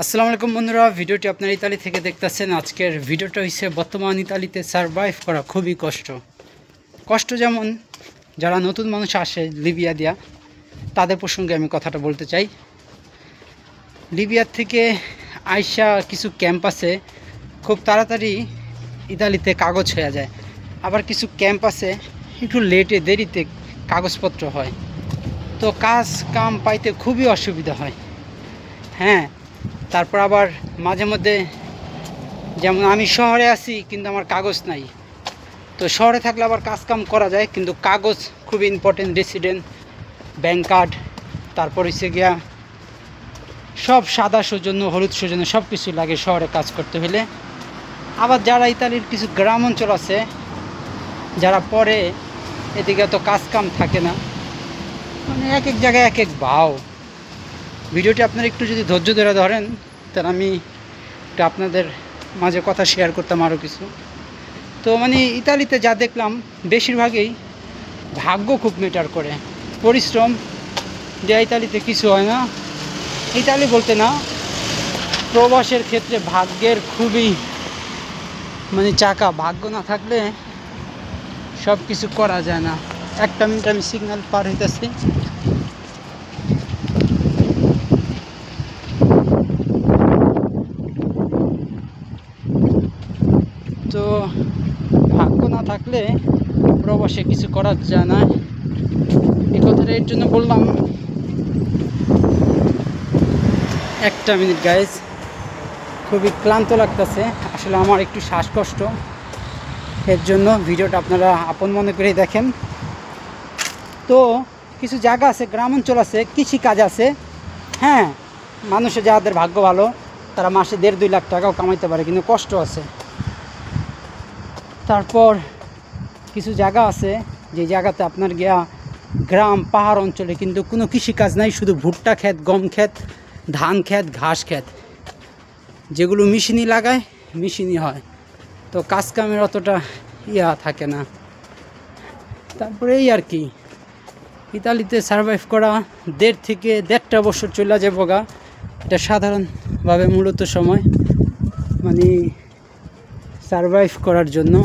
আসসালামু আলাইকুম বন্ধুরা, ভিডিওটি আপনারা ইতালি থেকে দেখতেছেন। আজকের ভিডিওটা হচ্ছে বর্তমান ইতালিতে সারভাইভ করা খুবই কষ্ট যেমন যারা নতুন মানুষ আসে লিবিয়া দিয়া, তাদের প্রসঙ্গে আমি কথাটা বলতে চাই। লিবিয়ার থেকে আইসা কিছু ক্যাম্প আছে, খুব তাড়াতাড়ি ইতালিতে কাগজ হয়ে যায়। আবার কিছু ক্যাম্প আছে একটু লেটে দেরিতে কাগজপত্র হয়, তো কাজ কাম পাইতে খুবই অসুবিধা হয়। হ্যাঁ, তারপর আবার মাঝে মধ্যে যেমন আমি শহরে আছি কিন্তু আমার কাগজ নাই, তো শহরে থাকলে আবার কাজ কাম করা যায়, কিন্তু কাগজ খুব ইম্পর্টেন্ট। রেসিডেন্ট, ব্যাংক কার্ড, তারপর হচ্ছে গিয়া সব সাদা সৌজন্য, হলুদ সৌজন্য সব কিছু লাগে শহরে কাজ করতে হলে। আবার যারা ইতালির কিছু গ্রাম অঞ্চল আছে, যারা পরে এদিকে তো কাজ কাম থাকে না, মানে এক এক জায়গায় এক এক ভাও। ভিডিওটি আপনারা একটু যদি ধৈর্য ধরে ধরেন, তাহলে আমি একটু আপনাদের মাঝে কথা শেয়ার করতাম আরও কিছু। তো মানে ইতালিতে যা দেখলাম, বেশিরভাগই ভাগ্য খুব ম্যাটার করে। পরিশ্রম দেয়া ইতালিতে কিছু হয় না। ইতালি বলতে না, প্রবাসের ক্ষেত্রে ভাগ্যের খুবই মানে চাকা। ভাগ্য না থাকলে সব কিছু করা যায় না। একটা মিনিট আমি সিগন্যাল পার হইতেছি। তো ভাগ্য না থাকলে প্রবাসে কিছু করা যায় না, এই কথাটা এর জন্য বললাম। একটা মিনিট গাইজ, খুবই ক্লান্ত লাগতেছে আসলে, আমার একটু শ্বাসকষ্ট, এর জন্য ভিডিওটা আপনারা আপন মনে করে দেখেন। তো কিছু জায়গা আছে, গ্রাম অঞ্চল আছে, কৃষিকাজ আছে। হ্যাঁ, মানুষের যাদের ভাগ্য ভালো তারা মাসে 1.5-2 লাখ টাকাও কামাইতে পারে, কিন্তু কষ্ট আছে। তারপর কিছু জায়গা আছে যে জায়গাতে আপনার গিয়া গ্রাম পাহাড় অঞ্চলে কিন্তু কোনো কৃষিকাজ নাই, শুধু ভুট্টা ক্ষেত, গম ক্ষেত, ধান ক্ষেত, ঘাস ক্ষেত, যেগুলো মেশিনই লাগায়, মেশিনই হয়, তো কাজ কামের অতটা থাকে না। তারপরে এই আর কি, ইতালিতে সারভাইভ করা 1.5 থেকে 1.5 বছর চলে যাবো গা, এটা সাধারণভাবে মূলত সময় মানে সারভাইভ করার জন্য।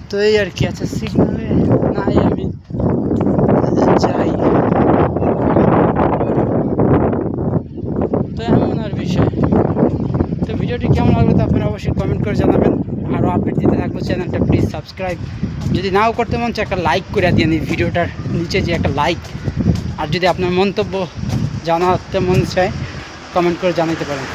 তো এই আর কি। আচ্ছা, সিগনালে নাই, আমি যাই। তো এমন আর বিষয়। তো ভিডিওটি কেমন লাগলো তো আপনারা অবশ্যই কমেন্ট করে জানাবেন। আরও আপডেট দিতে থাকবো। চ্যানেলটা প্লিজ সাবস্ক্রাইব, যদি নাও করতে মন চায় একটা লাইক করে দিয়ে এই ভিডিওটার নিচে যে একটা লাইক। আর যদি আপনার মন্তব্য জানাতে মন চায়, কমেন্ট করে জানাতে পারেন।